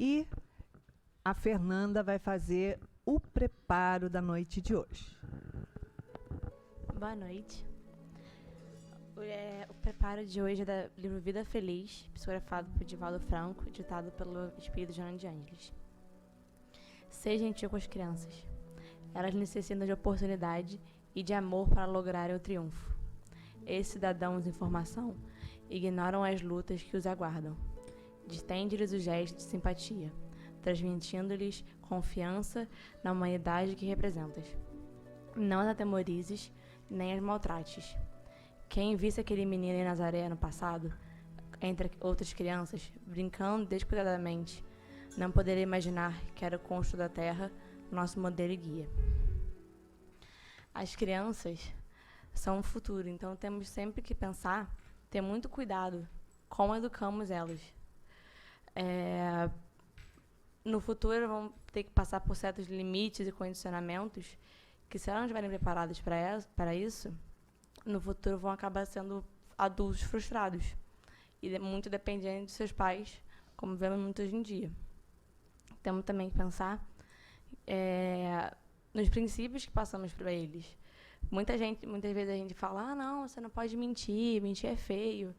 E a Fernanda vai fazer o preparo da noite de hoje. Boa noite. O preparo de hoje é do livro Vida Feliz, psicografado por Divaldo Franco, ditado pelo Espírito Joana de Ângeles. Seja gentil com as crianças. Elas necessitam de oportunidade e de amor para lograrem o triunfo. Esses cidadãos em formação ignoram as lutas que os aguardam. Distende-lhes o gesto de simpatia, transmitindo-lhes confiança na humanidade que representas. Não as atemorizes, nem as maltrates. Quem visse aquele menino em Nazaré no passado, entre outras crianças, brincando descuidadamente, não poderia imaginar que era o construtor da terra, nosso modelo e guia. As crianças são o futuro, então temos sempre que pensar, ter muito cuidado como educamos elas. No futuro vão ter que passar por certos limites e condicionamentos que, se elas não estiverem preparadas para isso, no futuro vão acabar sendo adultos frustrados e muito dependentes de seus pais, como vemos muito hoje em dia. Temos também que pensar nos princípios que passamos para eles. Muitas vezes a gente fala, não, você não pode mentir é feio.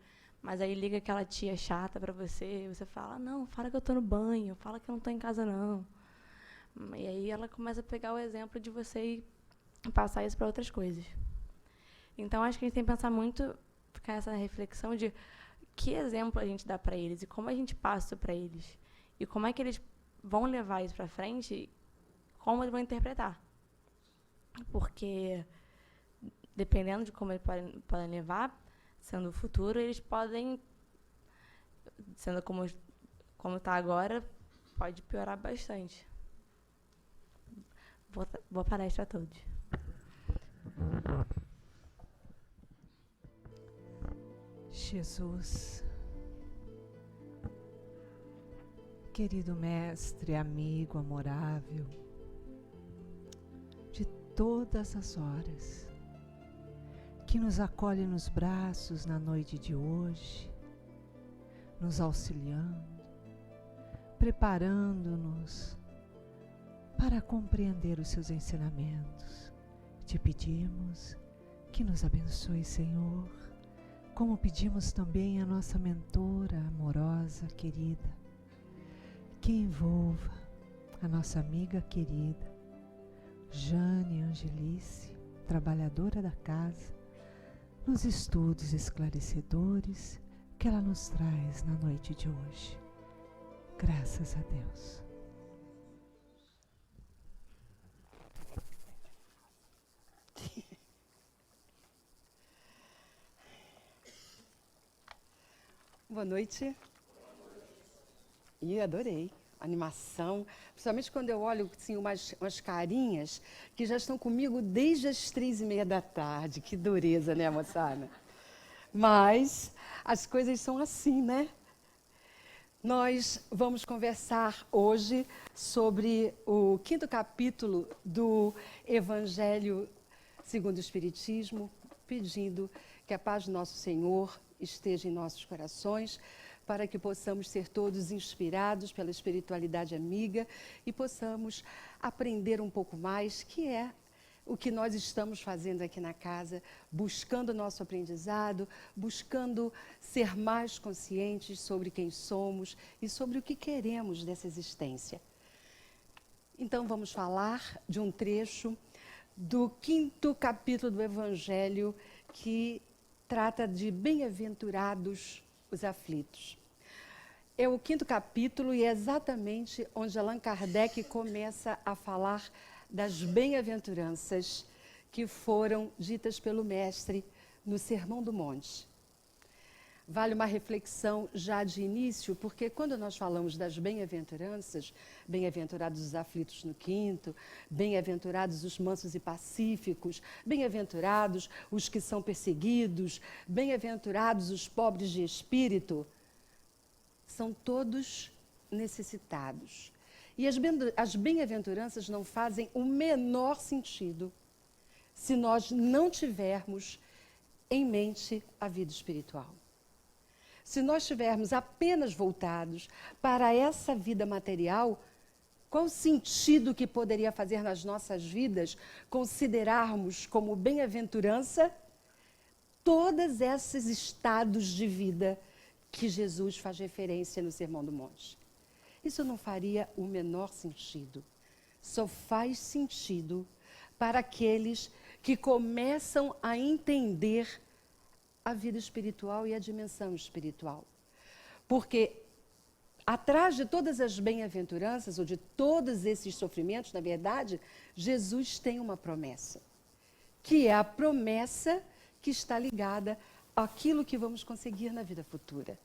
Mas aí liga aquela tia chata para você, e você fala, não, fala que eu estou no banho, fala que eu não estou em casa, não. E aí ela começa a pegar o exemplo de você e passar isso para outras coisas. Então, acho que a gente tem que pensar muito, ficar essa reflexão de que exemplo a gente dá para eles e como a gente passa para eles. E como é que eles vão levar isso para frente e como eles vão interpretar. Porque, dependendo de como eles podem levar, sendo o futuro, eles podem, sendo como está agora, pode piorar bastante. Boa palestra a todos. Jesus, querido mestre, amigo amorável, de todas as horas, que nos acolhe nos braços na noite de hoje, nos auxiliando, preparando-nos para compreender os seus ensinamentos. Te pedimos que nos abençoe, Senhor, como pedimos também a nossa mentora amorosa, querida, que envolva a nossa amiga querida, Jane Angelice, trabalhadora da casa, nos estudos esclarecedores que ela nos traz na noite de hoje. Graças a Deus. Boa noite. E adorei a animação, principalmente quando eu olho assim, umas carinhas que já estão comigo desde as 3:30 da tarde. Que dureza, né, moçada? Mas as coisas são assim, né? Nós vamos conversar hoje sobre o 5º capítulo do Evangelho segundo o Espiritismo, pedindo que a paz do nosso Senhor esteja em nossos corações, para que possamos ser todos inspirados pela espiritualidade amiga e possamos aprender um pouco mais, que é o que nós estamos fazendo aqui na casa, buscando o nosso aprendizado, buscando ser mais conscientes sobre quem somos e sobre o que queremos dessa existência. Então vamos falar de um trecho do 5º capítulo do Evangelho, que trata de bem-aventurados os aflitos. É o 5º capítulo e é exatamente onde Allan Kardec começa a falar das bem-aventuranças que foram ditas pelo Mestre no Sermão do Monte. Vale uma reflexão já de início, porque quando nós falamos das bem-aventuranças, bem-aventurados os aflitos no 5º, bem-aventurados os mansos e pacíficos, bem-aventurados os que são perseguidos, bem-aventurados os pobres de espírito, são todos necessitados. E as bem-aventuranças não fazem o menor sentido se nós não tivermos em mente a vida espiritual. Se nós estivermos apenas voltados para essa vida material, qual o sentido que poderia fazer nas nossas vidas considerarmos como bem-aventurança todos esses estados de vida que Jesus faz referência no Sermão do Monte? Isso não faria o menor sentido. Só faz sentido para aqueles que começam a entender a vida espiritual e a dimensão espiritual. Porque atrás de todas as bem-aventuranças, ou de todos esses sofrimentos, na verdade, Jesus tem uma promessa, que é a promessa que está ligada àquilo que vamos conseguir na vida futura.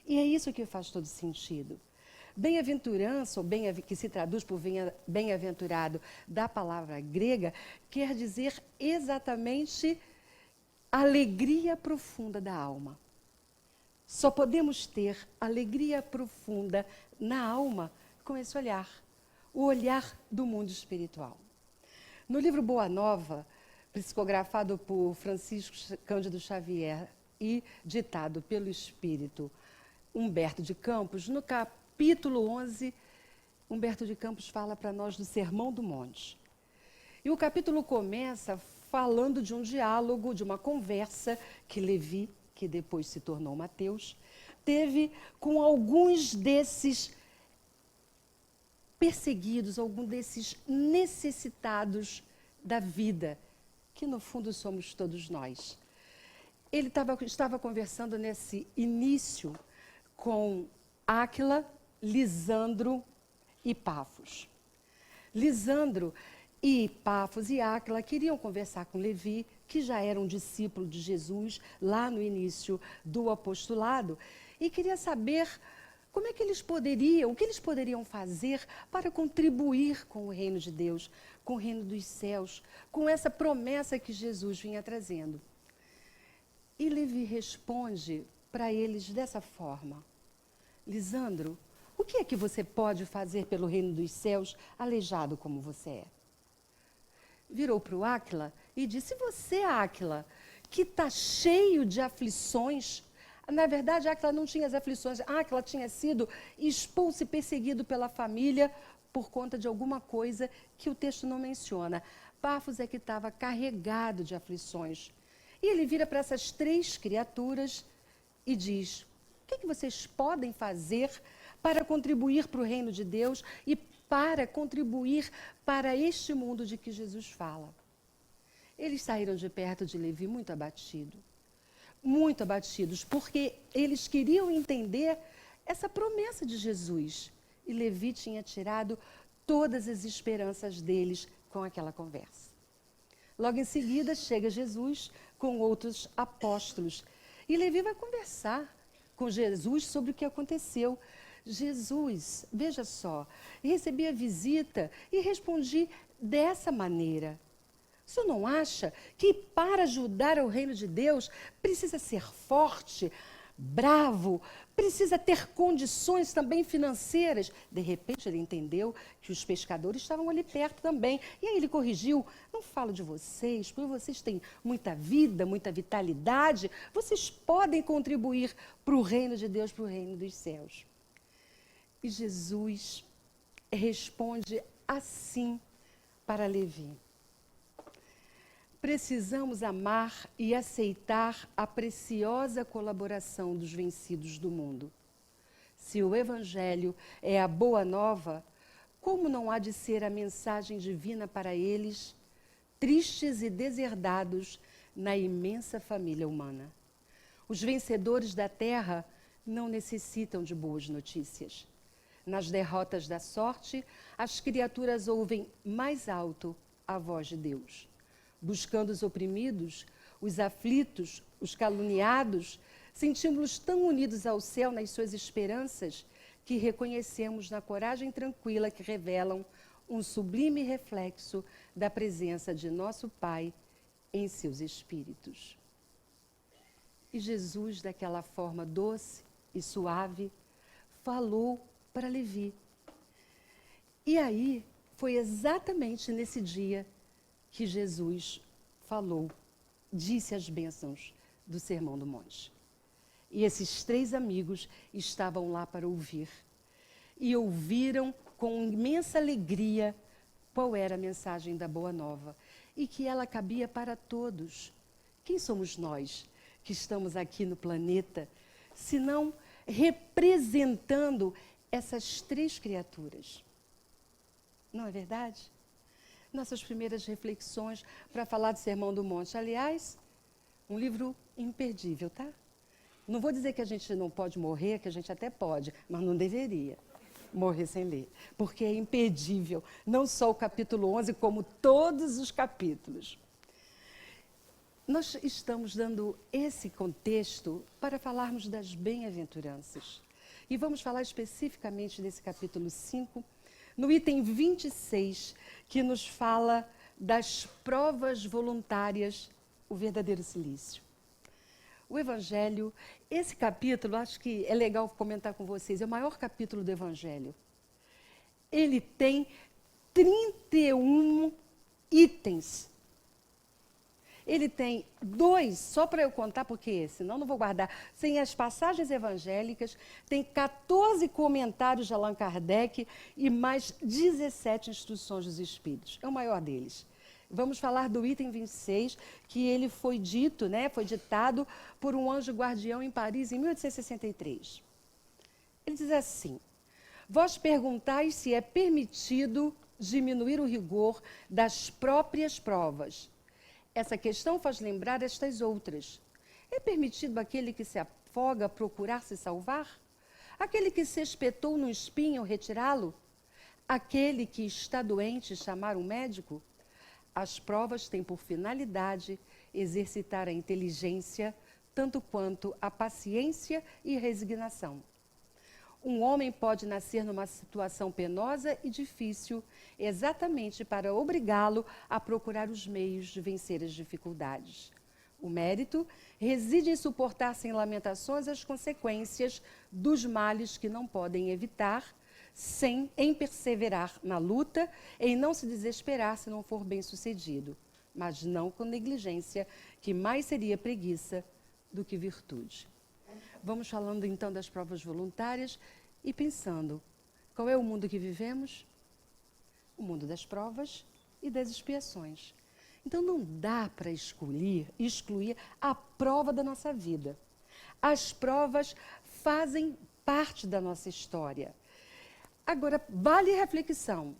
E é isso que faz todo sentido. Bem-aventurança, ou que se traduz por bem-aventurado da palavra grega, quer dizer exatamente alegria profunda da alma. Só podemos ter alegria profunda na alma com esse olhar, o olhar do mundo espiritual. No livro Boa Nova, psicografado por Francisco Cândido Xavier e ditado pelo espírito Humberto de Campos, no capítulo 11, Humberto de Campos fala para nós do Sermão do Monte. E o capítulo começa falando de um diálogo, de uma conversa que Levi, que depois se tornou Mateus, teve com alguns desses perseguidos, alguns desses necessitados da vida, que no fundo somos todos nós. Ele estava conversando nesse início com Áquila, Lisandro e Pafos. Lisandro e Pafos e Áquila queriam conversar com Levi, que já era um discípulo de Jesus lá no início do apostolado, e queria saber como é que eles poderiam, o que eles poderiam fazer para contribuir com o reino de Deus, com o reino dos céus, com essa promessa que Jesus vinha trazendo. E Levi responde para eles dessa forma: Lisandro, o que é que você pode fazer pelo reino dos céus, aleijado como você é? Virou para o Áquila e disse: você, Áquila, que está cheio de aflições. Na verdade, Áquila não tinha as aflições. Áquila tinha sido expulso e perseguido pela família por conta de alguma coisa que o texto não menciona. Pafos é que estava carregado de aflições. E ele vira para essas três criaturas e diz: o que vocês podem fazer para contribuir para o reino de Deus e para contribuir para este mundo de que Jesus fala? Eles saíram de perto de Levi muito abatidos, porque eles queriam entender essa promessa de Jesus. E Levi tinha tirado todas as esperanças deles com aquela conversa. Logo em seguida, chega Jesus com outros apóstolos. E Levi vai conversar com Jesus sobre o que aconteceu. Jesus, veja só, recebi a visita e respondi dessa maneira. O senhor não acha que para ajudar ao reino de Deus precisa ser forte, bravo, precisa ter condições também financeiras? De repente ele entendeu que os pescadores estavam ali perto também. E aí ele corrigiu: não falo de vocês, porque vocês têm muita vida, muita vitalidade, vocês podem contribuir para o reino de Deus, para o reino dos céus. E Jesus responde assim para Levi: precisamos amar e aceitar a preciosa colaboração dos vencidos do mundo. Se o Evangelho é a boa nova, como não há de ser a mensagem divina para eles, tristes e deserdados na imensa família humana? Os vencedores da terra não necessitam de boas notícias. Nas derrotas da sorte, as criaturas ouvem mais alto a voz de Deus. Buscando os oprimidos, os aflitos, os caluniados, sentimos-nos tão unidos ao céu nas suas esperanças que reconhecemos na coragem tranquila que revelam um sublime reflexo da presença de nosso Pai em seus espíritos. E Jesus, daquela forma doce e suave, falou para Levi. E aí, foi exatamente nesse dia que Jesus falou, disse as bênçãos do Sermão do Monte. E esses 3 amigos estavam lá para ouvir. E ouviram com imensa alegria qual era a mensagem da Boa Nova. E que ela cabia para todos. Quem somos nós que estamos aqui no planeta, se não representando essas 3 criaturas? Não é verdade? Nossas primeiras reflexões para falar do Sermão do Monte. Aliás, um livro imperdível, tá? Não vou dizer que a gente não pode morrer, que a gente até pode, mas não deveria morrer sem ler, porque é imperdível, não só o capítulo 11, como todos os capítulos. Nós estamos dando esse contexto para falarmos das bem-aventuranças. E vamos falar especificamente desse capítulo 5, no item 26, que nos fala das provas voluntárias, o verdadeiro cilício. O Evangelho, esse capítulo, acho que é legal comentar com vocês, é o maior capítulo do Evangelho. Ele tem 31 itens. Ele tem 2, só para eu contar, porque senão não vou guardar, sem as passagens evangélicas, tem 14 comentários de Allan Kardec e mais 17 instruções dos Espíritos. É o maior deles. Vamos falar do item 26, que ele foi dito, foi ditado por um anjo guardião em Paris, em 1863. Ele diz assim: vós perguntais se é permitido diminuir o rigor das próprias provas. Essa questão faz lembrar estas outras. É permitido aquele que se afoga procurar se salvar? Aquele que se espetou no espinho retirá-lo? Aquele que está doente chamar um médico? As provas têm por finalidade exercitar a inteligência, tanto quanto a paciência e resignação. Um homem pode nascer numa situação penosa e difícil, exatamente para obrigá-lo a procurar os meios de vencer as dificuldades. O mérito reside em suportar sem lamentações as consequências dos males que não podem evitar, em perseverar na luta, em não se desesperar se não for bem-sucedido, mas não com negligência, que mais seria preguiça do que virtude. Vamos falando então das provas voluntárias e pensando, qual é o mundo que vivemos? O mundo das provas e das expiações. Então não dá para excluir a prova da nossa vida. As provas fazem parte da nossa história. Agora, vale reflexão.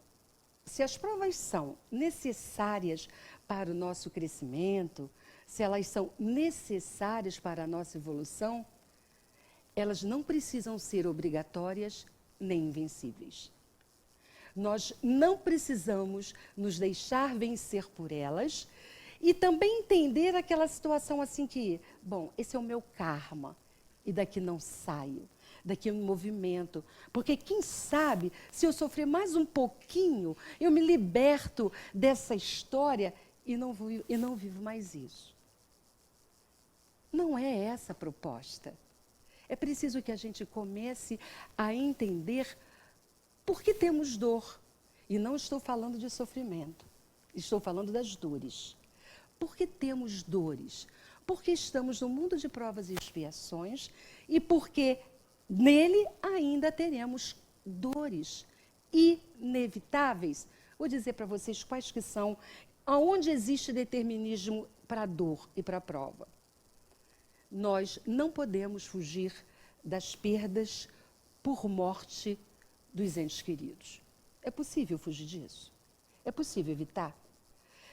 Se as provas são necessárias para o nosso crescimento, se elas são necessárias para a nossa evolução, elas não precisam ser obrigatórias nem invencíveis. Nós não precisamos nos deixar vencer por elas e também entender aquela situação assim que, bom, esse é o meu karma e daqui não saio. Daqui é um movimento, porque quem sabe, se eu sofrer mais um pouquinho, eu me liberto dessa história e não vivo mais isso. Não é essa a proposta. É preciso que a gente comece a entender por que temos dor. E não estou falando de sofrimento, estou falando das dores. Por que temos dores? Porque estamos no mundo de provas e expiações e porque nele ainda teremos dores inevitáveis. Vou dizer para vocês quais que são, aonde existe determinismo para a dor e para a prova. Nós não podemos fugir das perdas por morte dos entes queridos. É possível fugir disso? É possível evitar?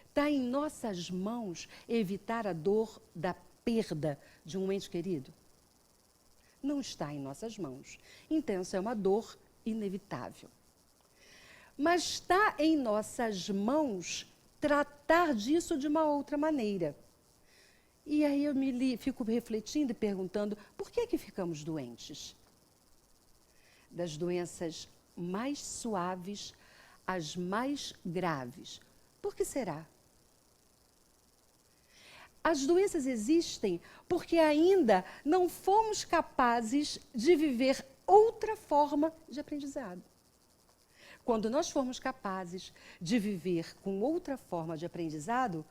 Está em nossas mãos evitar a dor da perda de um ente querido? Não está em nossas mãos. Então, isso é uma dor inevitável. Mas está em nossas mãos tratar disso de uma outra maneira. E aí eu fico refletindo e perguntando, por que ficamos doentes? Das doenças mais suaves às mais graves. Por que será? As doenças existem porque ainda não fomos capazes de viver outra forma de aprendizado. Quando nós formos capazes de viver com outra forma de aprendizado,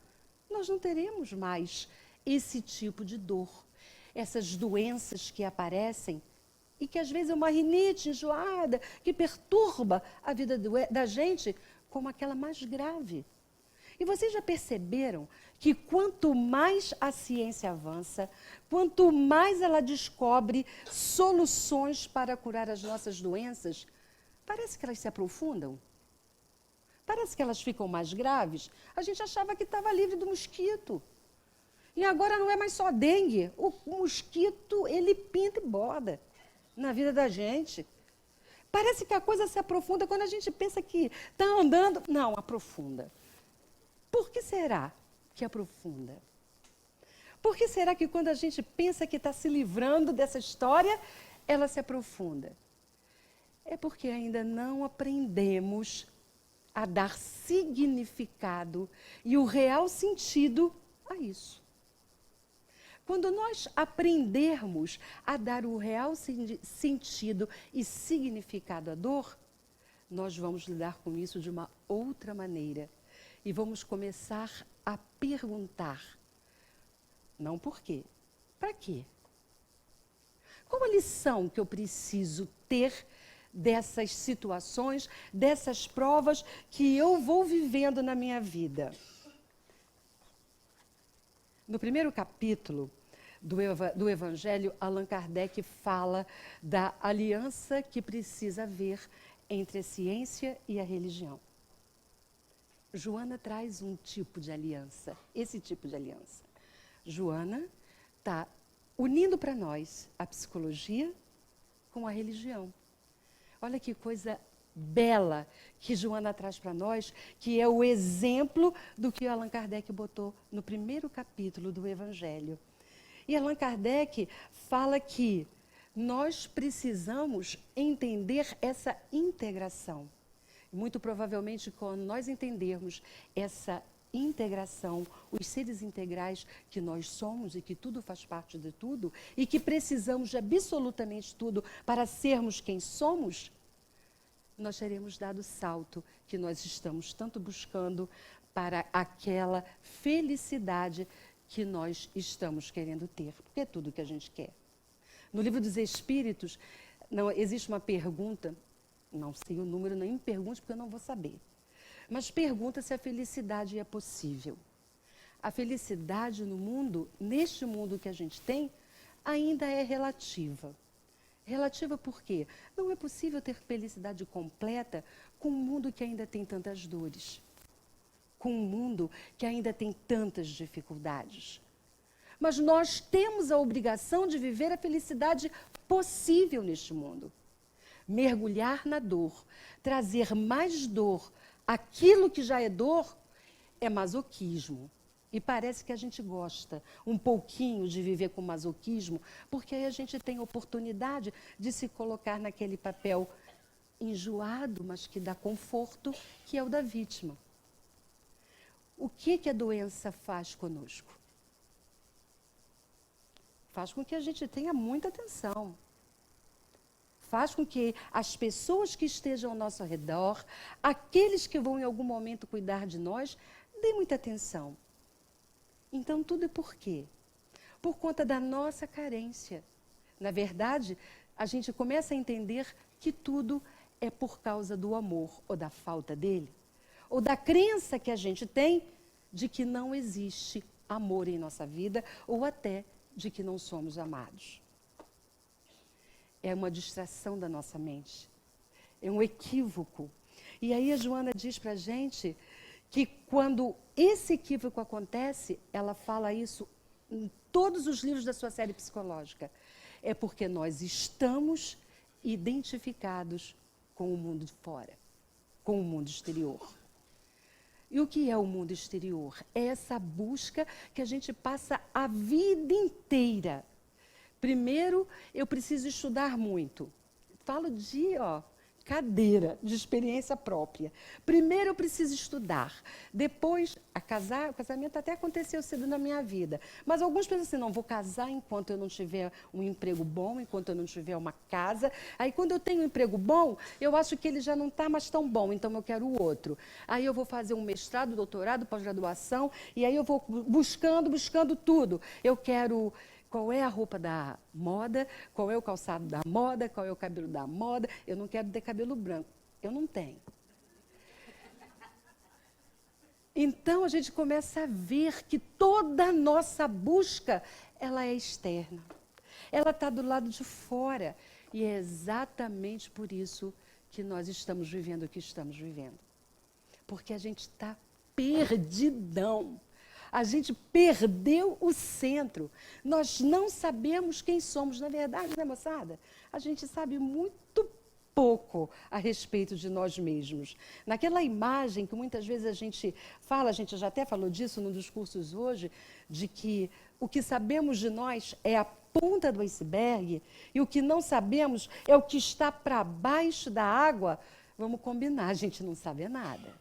nós não teremos mais esse tipo de dor. essas doenças que aparecem e que às vezes é uma rinite enjoada que perturba a vida da gente, como aquela mais grave. E vocês já perceberam que quanto mais a ciência avança, quanto mais ela descobre soluções para curar as nossas doenças, parece que elas se aprofundam? Parece que elas ficam mais graves? A gente achava que estava livre do mosquito. E agora não é mais só dengue. O mosquito, ele pinta e borda na vida da gente. Parece que a coisa se aprofunda quando a gente pensa que está andando. Não, aprofunda. Por que será que aprofunda? Por que será que quando a gente pensa que está se livrando dessa história, ela se aprofunda? É porque ainda não aprendemos a dar significado e o real sentido a isso. Quando nós aprendermos a dar o real sentido e significado à dor, nós vamos lidar com isso de uma outra maneira. E vamos começar a perguntar, não por quê, para quê? Qual a lição que eu preciso ter dessas situações, dessas provas que eu vou vivendo na minha vida? No primeiro capítulo do Evangelho, Allan Kardec fala da aliança que precisa haver entre a ciência e a religião. Joana traz um tipo de aliança, esse tipo de aliança. Joana está unindo para nós a psicologia com a religião. Olha que coisa bela que Joana traz para nós, que é o exemplo do que Allan Kardec botou no primeiro capítulo do Evangelho. E Allan Kardec fala que nós precisamos entender essa integração. Muito provavelmente, quando nós entendermos essa integração, os seres integrais que nós somos e que tudo faz parte de tudo, e que precisamos de absolutamente tudo para sermos quem somos, nós teremos dado o salto que nós estamos tanto buscando para aquela felicidade que nós estamos querendo ter, porque é tudo que a gente quer. No Livro dos Espíritos, não existe uma pergunta. Não sei o número, nem me pergunte, porque eu não vou saber. Mas pergunta se a felicidade é possível. A felicidade no mundo, neste mundo que a gente tem, ainda é relativa. Relativa por quê? Não é possível ter felicidade completa com um mundo que ainda tem tantas dores. Com um mundo que ainda tem tantas dificuldades. Mas nós temos a obrigação de viver a felicidade possível neste mundo. Mergulhar na dor, trazer mais dor, aquilo que já é dor, é masoquismo. E parece que a gente gosta um pouquinho de viver com masoquismo, porque aí a gente tem oportunidade de se colocar naquele papel enjoado, mas que dá conforto, que é o da vítima. O que a doença faz conosco? Faz com que a gente tenha muita atenção. Faz com que as pessoas que estejam ao nosso redor, aqueles que vão em algum momento cuidar de nós, dêem muita atenção. Então, tudo é por quê? Por conta da nossa carência. Na verdade, a gente começa a entender que tudo é por causa do amor, ou da falta dele, ou da crença que a gente tem de que não existe amor em nossa vida, ou até de que não somos amados. É uma distração da nossa mente. É um equívoco. E aí a Joana diz para a gente que quando esse equívoco acontece, ela fala isso em todos os livros da sua série psicológica. É porque nós estamos identificados com o mundo de fora, com o mundo exterior. E o que é o mundo exterior? É essa busca que a gente passa a vida inteira. Primeiro, eu preciso estudar muito. Falo de cadeira, de experiência própria. Primeiro, eu preciso estudar. Depois, o casamento até aconteceu cedo na minha vida. Mas alguns pensam assim, não, vou casar enquanto eu não tiver um emprego bom, enquanto eu não tiver uma casa. Aí, quando eu tenho um emprego bom, eu acho que ele já não está mais tão bom, então eu quero o outro. Aí eu vou fazer um mestrado, doutorado, pós-graduação, e aí eu vou buscando tudo. Eu quero qual é a roupa da moda, qual é o calçado da moda, qual é o cabelo da moda. Eu não quero ter cabelo branco. Eu não tenho. Então, a gente começa a ver que toda a nossa busca, ela é externa. Ela está do lado de fora. E é exatamente por isso que nós estamos vivendo o que estamos vivendo. Porque a gente está perdidão. A gente perdeu o centro. Nós não sabemos quem somos, na verdade, né, moçada? A gente sabe muito pouco a respeito de nós mesmos. Naquela imagem que muitas vezes a gente fala, a gente já até falou disso num dos cursos hoje, de que o que sabemos de nós é a ponta do iceberg e o que não sabemos é o que está para baixo da água. Vamos combinar, a gente não sabe nada.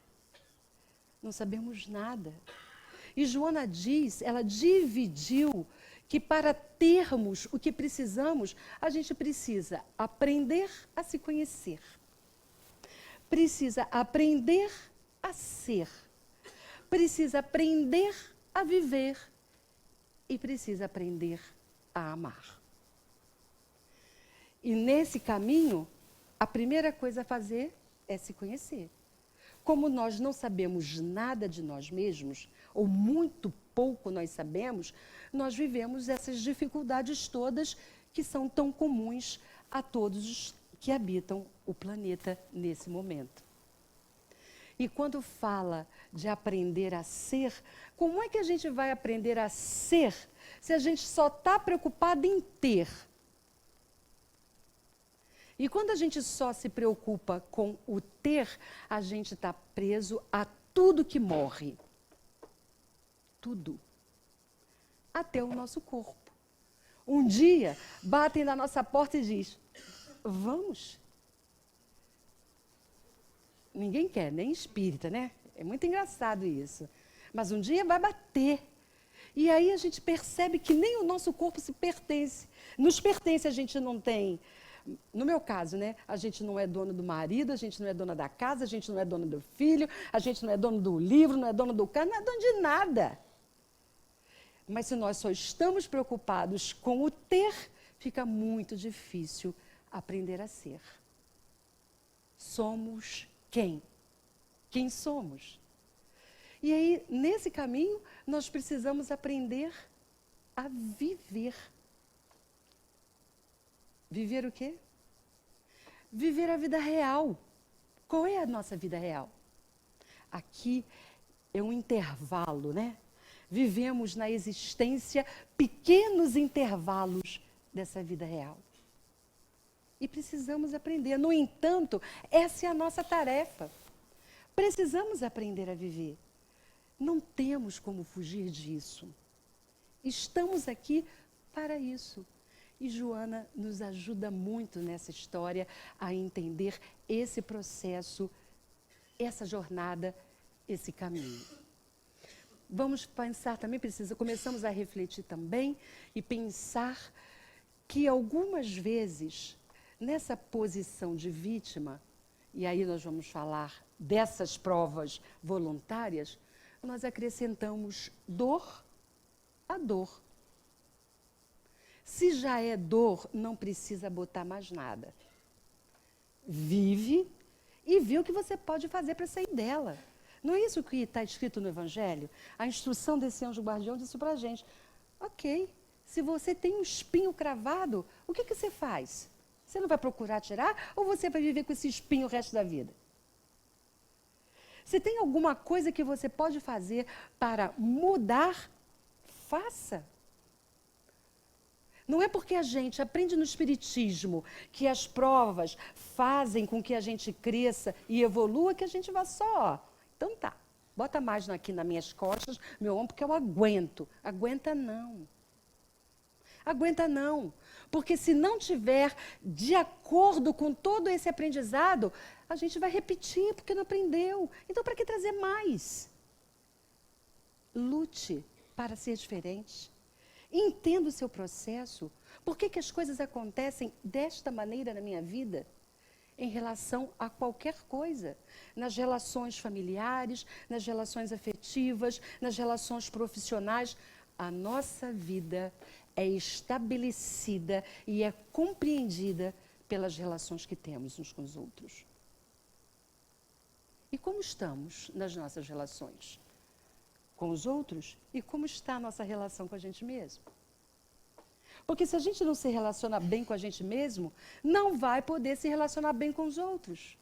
Não sabemos nada. E Joana diz, ela dividiu que para termos o que precisamos, a gente precisa aprender a se conhecer. Precisa aprender a ser. Precisa aprender a viver. E precisa aprender a amar. E nesse caminho, a primeira coisa a fazer é se conhecer. Como nós não sabemos nada de nós mesmos, ou muito pouco nós sabemos, nós vivemos essas dificuldades todas que são tão comuns a todos os que habitam o planeta nesse momento. E quando fala de aprender a ser, como é que a gente vai aprender a ser se a gente só está preocupado em ter? E quando a gente só se preocupa com o ter, a gente está preso a tudo que morre. Tudo. Até o nosso corpo. Um dia, batem na nossa porta e dizem, vamos. Ninguém quer, nem espírita, né? É muito engraçado isso. Mas um dia vai bater. E aí a gente percebe que nem o nosso corpo se pertence. Nos pertence, a gente não tem... No meu caso, né? A gente não é dono do marido, a gente não é dona da casa, a gente não é dono do filho, a gente não é dono do livro, não é dono do carro, não é dono de nada. Mas se nós só estamos preocupados com o ter, fica muito difícil aprender a ser. Somos quem? Quem somos? E aí, nesse caminho, nós precisamos aprender a viver. Viver o quê? Viver a vida real. Qual é a nossa vida real? Aqui é um intervalo, né? Vivemos na existência pequenos intervalos dessa vida real. E precisamos aprender. No entanto, essa é a nossa tarefa. Precisamos aprender a viver. Não temos como fugir disso. Estamos aqui para isso. E Joana nos ajuda muito nessa história a entender esse processo, essa jornada, esse caminho. Vamos pensar também, começamos a refletir também e pensar que algumas vezes, nessa posição de vítima, e aí nós vamos falar dessas provas voluntárias, nós acrescentamos dor à dor. Se já é dor, não precisa botar mais nada. Vive e vê o que você pode fazer para sair dela. Não é isso que está escrito no Evangelho? A instrução desse anjo guardião disse para a gente. Ok, se você tem um espinho cravado, o que você faz? Você não vai procurar tirar ou você vai viver com esse espinho o resto da vida? Se tem alguma coisa que você pode fazer para mudar, faça. Não é porque a gente aprende no Espiritismo que as provas fazem com que a gente cresça e evolua que a gente vai só. Então tá, bota mais aqui nas minhas costas, meu ombro, porque eu aguento. Aguenta não. Aguenta não. Porque se não tiver de acordo com todo esse aprendizado, a gente vai repetir porque não aprendeu. Então para que trazer mais? Lute para ser diferente. Entenda o seu processo. Por que as coisas acontecem desta maneira na minha vida? Em relação a qualquer coisa. Nas relações familiares, nas relações afetivas, nas relações profissionais. A nossa vida é estabelecida e é compreendida pelas relações que temos uns com os outros. E como estamos nas nossas relações com os outros e como está a nossa relação com a gente mesmo? Porque se a gente não se relaciona bem com a gente mesmo, não vai poder se relacionar bem com os outros.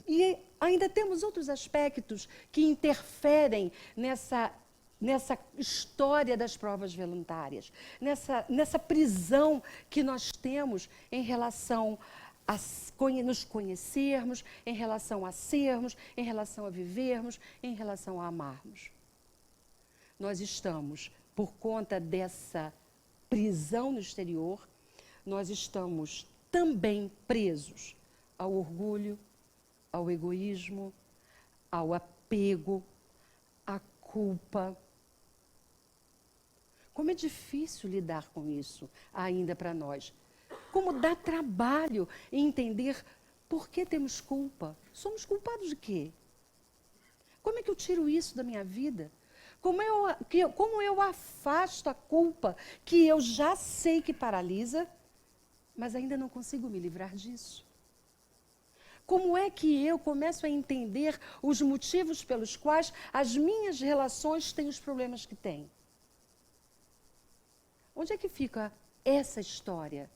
E ainda temos outros aspectos que interferem nessa história das provas voluntárias, nessa prisão que nós temos em relação a nos conhecermos, em relação a sermos, em relação a vivermos, em relação a amarmos. Nós estamos, por conta dessa prisão no exterior, nós estamos também presos ao orgulho, ao egoísmo, ao apego, à culpa. Como é difícil lidar com isso ainda para nós. Como dá trabalho em entender por que temos culpa. Somos culpados de quê? Como é que eu tiro isso da minha vida? Como eu afasto a culpa que eu já sei que paralisa, mas ainda não consigo me livrar disso? Como é que eu começo a entender os motivos pelos quais as minhas relações têm os problemas que têm? Onde é que fica essa história?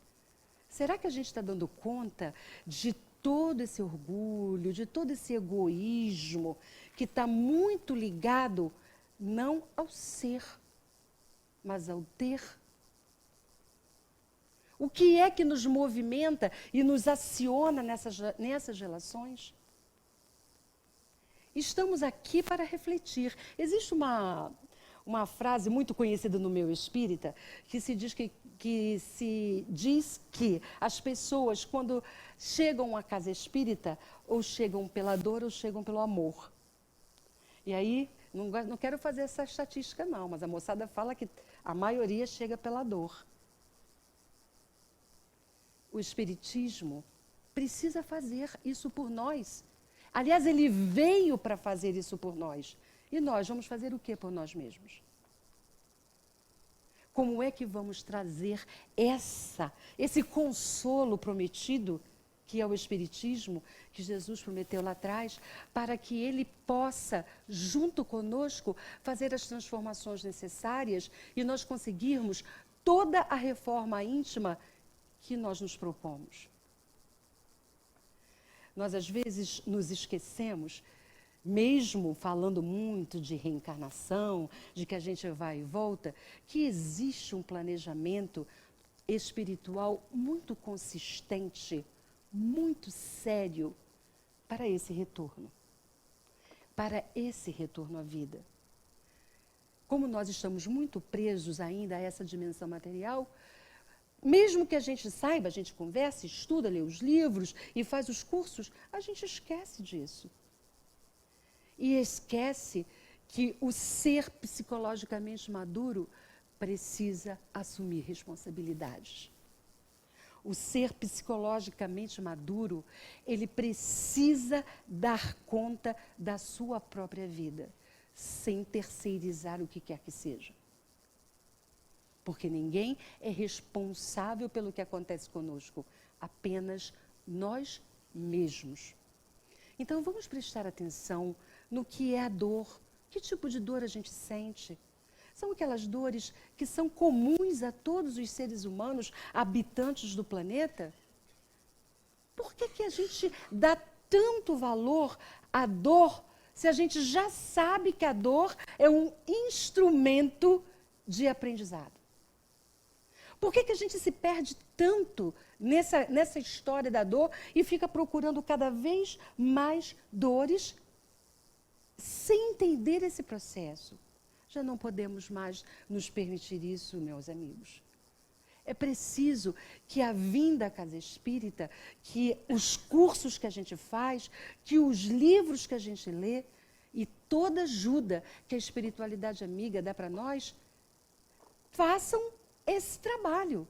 Será que a gente está dando conta de todo esse orgulho, de todo esse egoísmo que está muito ligado não ao ser, mas ao ter? O que é que nos movimenta e nos aciona nessas relações? Estamos aqui para refletir. Existe uma frase muito conhecida no meio espírita que se diz que as pessoas, quando chegam à casa espírita, ou chegam pela dor ou chegam pelo amor. E aí, não quero fazer essa estatística não, mas a moçada fala que a maioria chega pela dor. O Espiritismo precisa fazer isso por nós. Aliás, ele veio para fazer isso por nós. E nós vamos fazer o que por nós mesmos? Como é que vamos trazer esse consolo prometido, que é o Espiritismo, que Jesus prometeu lá atrás, para que ele possa, junto conosco, fazer as transformações necessárias e nós conseguirmos toda a reforma íntima que nós nos propomos? Nós, às vezes, nos esquecemos, mesmo falando muito de reencarnação, de que a gente vai e volta, que existe um planejamento espiritual muito consistente, muito sério para esse retorno à vida. Como nós estamos muito presos ainda a essa dimensão material, mesmo que a gente saiba, a gente converse, estuda, lê os livros e faz os cursos, a gente esquece disso. E esquece que o ser psicologicamente maduro precisa assumir responsabilidades. O ser psicologicamente maduro, ele precisa dar conta da sua própria vida, sem terceirizar o que quer que seja. Porque ninguém é responsável pelo que acontece conosco, apenas nós mesmos. Então vamos prestar atenção no que é a dor, que tipo de dor a gente sente. São aquelas dores que são comuns a todos os seres humanos, habitantes do planeta? Por que a gente dá tanto valor à dor, se a gente já sabe que a dor é um instrumento de aprendizado? Por que a gente se perde tanto nessa história da dor e fica procurando cada vez mais dores sem entender esse processo? Já não podemos mais nos permitir isso, meus amigos. É preciso que a vinda à casa espírita, que os cursos que a gente faz, que os livros que a gente lê e toda ajuda que a espiritualidade amiga dá para nós, façam esse trabalho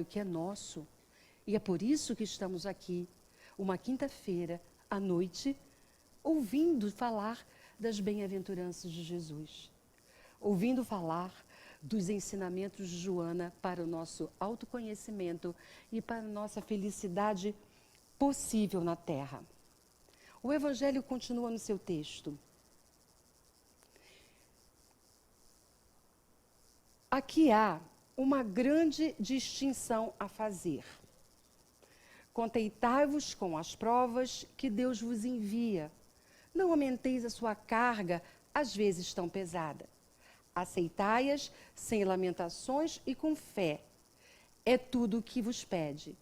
que é nosso. E é por isso que estamos aqui, uma quinta-feira, à noite, ouvindo falar das bem-aventuranças de Jesus. ouvindo falar dos ensinamentos de Joana para o nosso autoconhecimento e para a nossa felicidade possível na Terra. O Evangelho continua no seu texto. Aqui há uma grande distinção a fazer. Contentai-vos com as provas que Deus vos envia. Não aumenteis a sua carga, às vezes tão pesada. Aceitai-as sem lamentações e com fé. É tudo o que vos pede.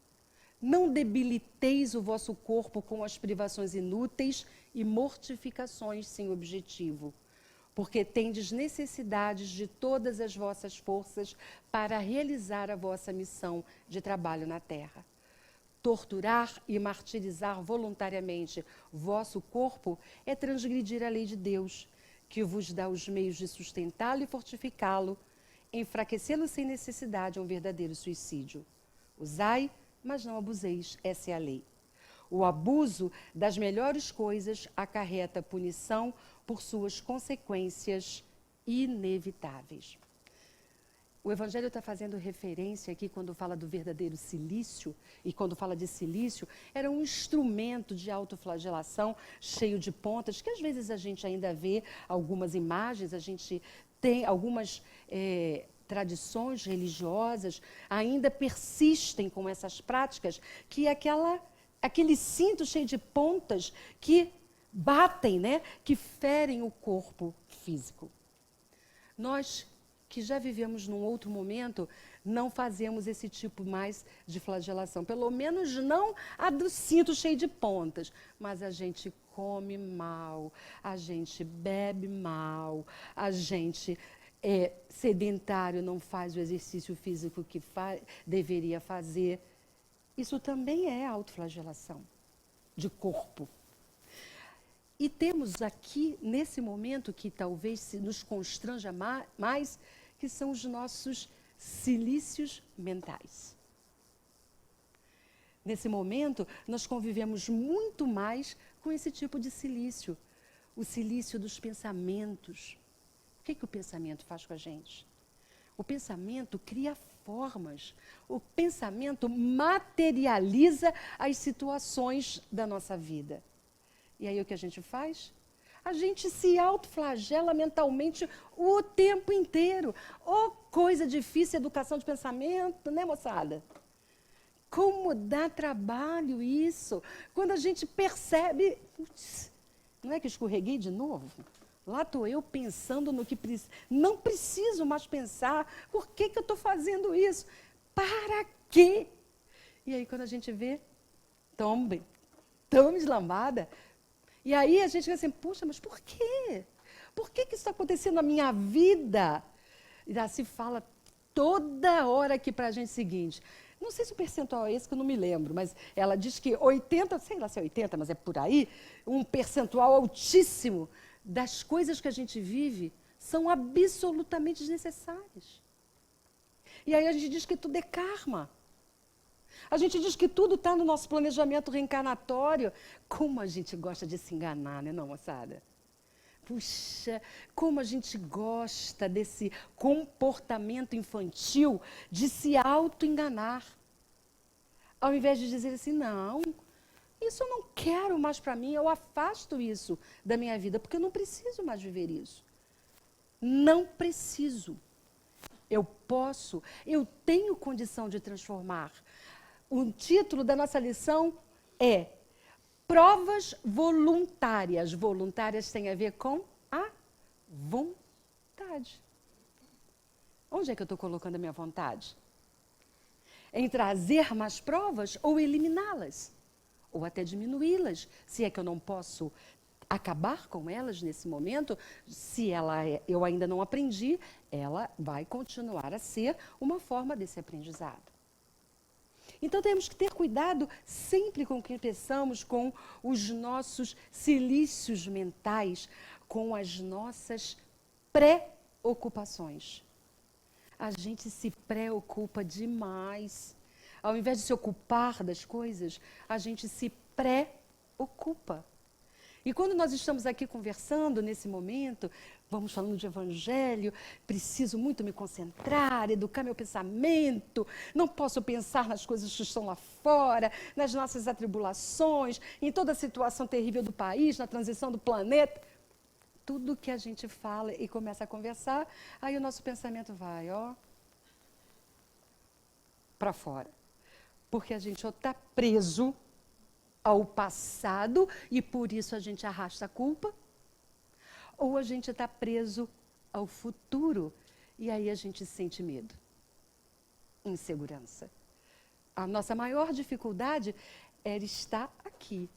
Não debiliteis o vosso corpo com as privações inúteis e mortificações sem objetivo, porque tendes necessidades de todas as vossas forças para realizar a vossa missão de trabalho na terra. Torturar e martirizar voluntariamente vosso corpo é transgredir a lei de Deus, que vos dá os meios de sustentá-lo e fortificá-lo. Enfraquecê-lo sem necessidade é um verdadeiro suicídio. Usai, mas não abuseis, essa é a lei. O abuso das melhores coisas acarreta punição por suas consequências inevitáveis. O Evangelho está fazendo referência aqui, quando fala do verdadeiro cilício, e quando fala de cilício, era um instrumento de autoflagelação cheio de pontas, que às vezes a gente ainda vê algumas imagens, a gente tem algumas tradições religiosas, ainda persistem com essas práticas, que é aquele cinto cheio de pontas que batem, né, que ferem o corpo físico. Nós que já vivemos num outro momento, não fazemos esse tipo mais de flagelação. Pelo menos não a do cinto cheio de pontas. Mas a gente come mal, a gente bebe mal, a gente é sedentário, não faz o exercício físico que deveria fazer. Isso também é autoflagelação de corpo. E temos aqui, nesse momento, que talvez nos constranja mais, que são os nossos cilícios mentais. Nesse momento, nós convivemos muito mais com esse tipo de cilício, o cilício dos pensamentos. O que o pensamento faz com a gente? O pensamento cria formas, o pensamento materializa as situações da nossa vida. E aí o que a gente faz? A gente se autoflagela mentalmente o tempo inteiro. Oh, coisa difícil, educação de pensamento, né, moçada? Como dá trabalho isso? Quando a gente percebe, putz, não é que escorreguei de novo? Lá estou eu pensando no que não preciso mais pensar. Por que eu estou fazendo isso? Para quê? E aí quando a gente vê, tão deslambada. E aí a gente fica assim, puxa, mas por quê? Por que isso está acontecendo na minha vida? E Darcy fala toda hora aqui para a gente o seguinte, não sei se o percentual é esse, que eu não me lembro, mas ela diz que 80, sei lá se é 80, mas é por aí, um percentual altíssimo das coisas que a gente vive são absolutamente desnecessárias. E aí a gente diz que tudo é karma. A gente diz que tudo está no nosso planejamento reencarnatório. Como a gente gosta de se enganar, né, não, moçada? Puxa, como a gente gosta desse comportamento infantil de se auto-enganar. Ao invés de dizer assim, não, isso eu não quero mais para mim, eu afasto isso da minha vida, porque eu não preciso mais viver isso. Não preciso. Eu posso, eu tenho condição de transformar. O título da nossa lição é Provas Voluntárias. Voluntárias tem a ver com a vontade. Onde é que eu estou colocando a minha vontade? Em trazer mais provas ou eliminá-las? Ou até diminuí-las, se é que eu não posso acabar com elas nesse momento, se eu ainda não aprendi, ela vai continuar a ser uma forma desse aprendizado. Então temos que ter cuidado sempre com o que pensamos, com os nossos cilícios mentais, com as nossas preocupações. A gente se preocupa demais. Ao invés de se ocupar das coisas, a gente se preocupa. E quando nós estamos aqui conversando nesse momento, vamos falando de evangelho, preciso muito me concentrar, educar meu pensamento, não posso pensar nas coisas que estão lá fora, nas nossas atribulações, em toda a situação terrível do país, na transição do planeta. Tudo que a gente fala e começa a conversar, aí o nosso pensamento vai, ó, para fora. Porque a gente está preso ao passado e por isso a gente arrasta a culpa, ou a gente está preso ao futuro e aí a gente sente medo, insegurança. A nossa maior dificuldade era estar aqui,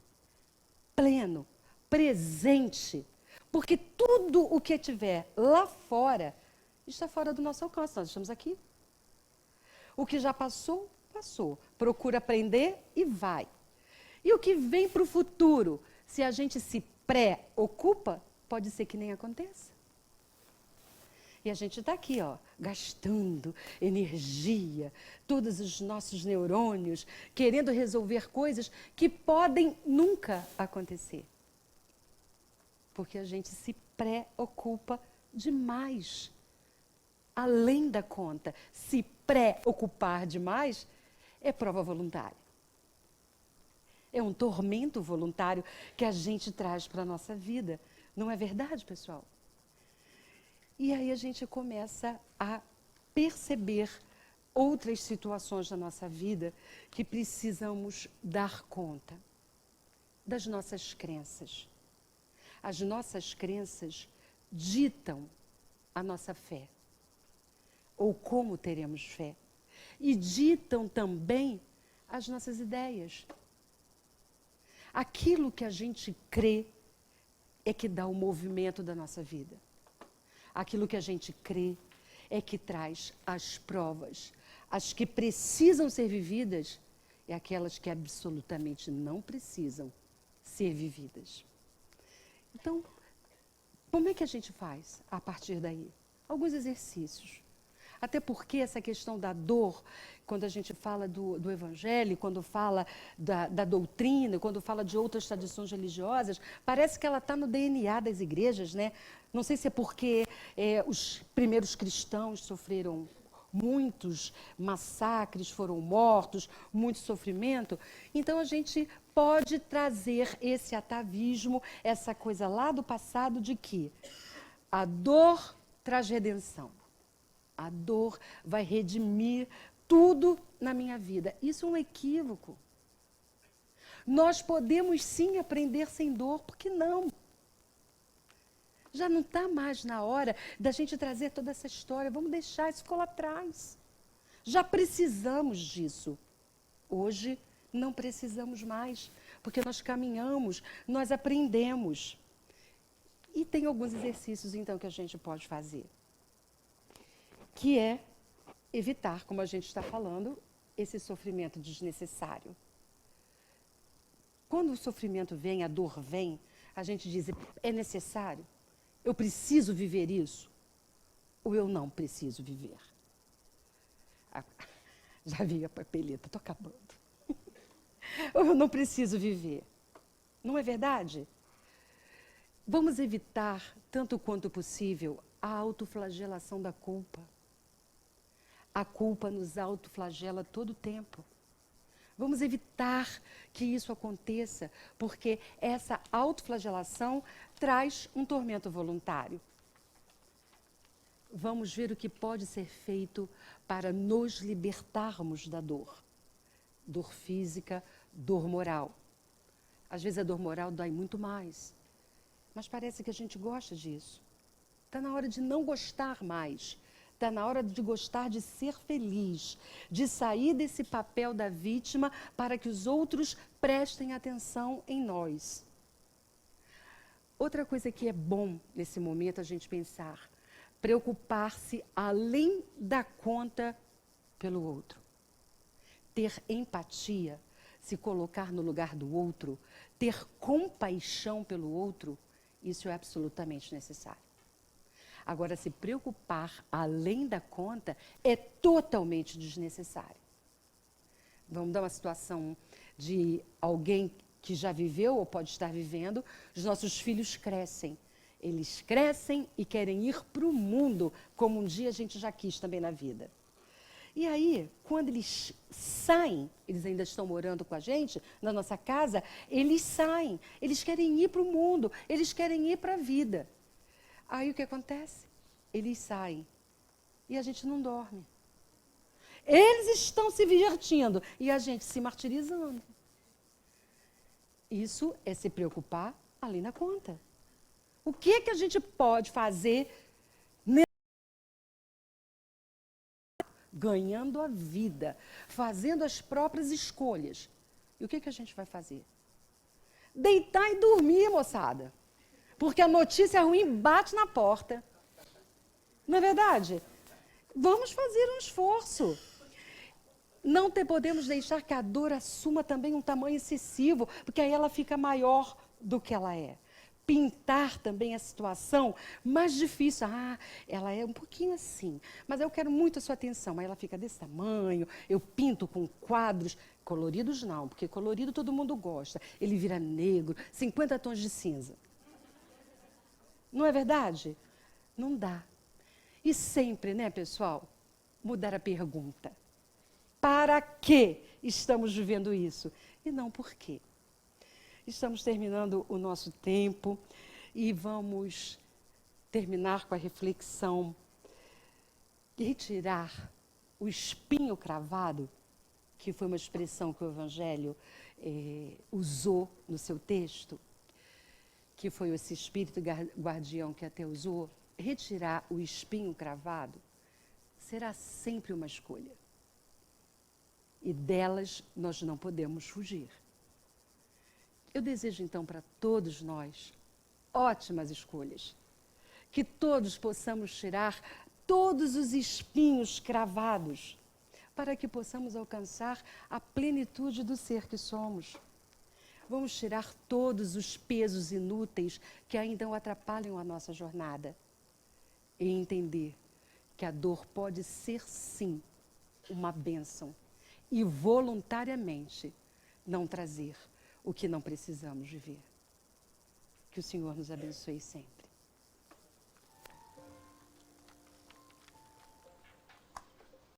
pleno, presente, porque tudo o que tiver lá fora está fora do nosso alcance, nós estamos aqui. O que já passou, passou. Procura aprender e vai. E o que vem para o futuro, se a gente se preocupa, pode ser que nem aconteça. E a gente está aqui, ó, gastando energia, todos os nossos neurônios, querendo resolver coisas que podem nunca acontecer. Porque a gente se preocupa demais, além da conta. Se preocupar demais é prova voluntária. É um tormento voluntário que a gente traz para a nossa vida. Não é verdade, pessoal? E aí a gente começa a perceber outras situações da nossa vida que precisamos dar conta das nossas crenças. As nossas crenças ditam a nossa fé, ou como teremos fé, e ditam também as nossas ideias. Aquilo que a gente crê é que dá o movimento da nossa vida. Aquilo que a gente crê é que traz as provas. As que precisam ser vividas e aquelas que absolutamente não precisam ser vividas. Então, como é que a gente faz a partir daí? Alguns exercícios. Até porque essa questão da dor, quando a gente fala do evangelho, quando fala da doutrina, quando fala de outras tradições religiosas, parece que ela está no DNA das igrejas, né? Não sei se é porque os primeiros cristãos sofreram muitos massacres, foram mortos, muito sofrimento. Então a gente pode trazer esse atavismo, essa coisa lá do passado de que a dor traz redenção. A dor vai redimir tudo na minha vida. Isso é um equívoco. Nós podemos sim aprender sem dor, por que não? Já não está mais na hora da gente trazer toda essa história. Vamos deixar isso lá atrás. Já precisamos disso. Hoje não precisamos mais, porque nós caminhamos, nós aprendemos. E tem alguns exercícios, então, que a gente pode fazer. Que é evitar, como a gente está falando, esse sofrimento desnecessário. Quando o sofrimento vem, a dor vem, a gente diz, é necessário? Eu preciso viver isso? Ou eu não preciso viver? Já vi a papeleta, estou acabando. Ou eu não preciso viver? Não é verdade? Vamos evitar, tanto quanto possível, a autoflagelação da culpa. A culpa nos autoflagela todo o tempo. Vamos evitar que isso aconteça, porque essa autoflagelação traz um tormento voluntário. Vamos ver o que pode ser feito para nos libertarmos da dor. Dor física, dor moral. Às vezes a dor moral dói muito mais, mas parece que a gente gosta disso. Está na hora de não gostar mais. Está na hora de gostar de ser feliz, de sair desse papel da vítima para que os outros prestem atenção em nós. Outra coisa que é bom nesse momento a gente pensar, preocupar-se além da conta pelo outro. Ter empatia, se colocar no lugar do outro, ter compaixão pelo outro, isso é absolutamente necessário. Agora, se preocupar além da conta é totalmente desnecessário. Vamos dar uma situação de alguém que já viveu ou pode estar vivendo, os nossos filhos crescem. Eles crescem e querem ir para o mundo, como um dia a gente já quis também na vida. E aí, quando eles saem, eles ainda estão morando com a gente, na nossa casa, eles saem, eles querem ir para o mundo, eles querem ir para a vida. Aí o que acontece? Eles saem e a gente não dorme. Eles estão se divertindo e a gente se martirizando. Isso é se preocupar além da conta. O que que a gente pode fazer ganhando a vida, fazendo as próprias escolhas? E o que que a gente vai fazer? Deitar e dormir, moçada. Porque a notícia ruim bate na porta. Não é verdade? Vamos fazer um esforço. Não podemos deixar que a dor assuma também um tamanho excessivo, porque aí ela fica maior do que ela é. Pintar também a situação mais difícil. Ah, ela é um pouquinho assim, mas eu quero muito a sua atenção. Aí ela fica desse tamanho, eu pinto com quadros, coloridos não, porque colorido todo mundo gosta. Ele vira negro, 50 tons de cinza. Não é verdade? Não dá. E sempre, né, pessoal, mudar a pergunta. Para que estamos vivendo isso? E não por quê. Estamos terminando o nosso tempo e vamos terminar com a reflexão e retirar o espinho cravado, que foi uma expressão que o Evangelho usou no seu texto, que foi esse espírito guardião que até usou. Retirar o espinho cravado será sempre uma escolha. E delas nós não podemos fugir. Eu desejo então para todos nós ótimas escolhas. Que todos possamos tirar todos os espinhos cravados, para que possamos alcançar a plenitude do ser que somos. Vamos tirar todos os pesos inúteis que ainda atrapalham a nossa jornada. E entender que a dor pode ser, sim, uma bênção. E voluntariamente não trazer o que não precisamos viver. Que o Senhor nos abençoe sempre.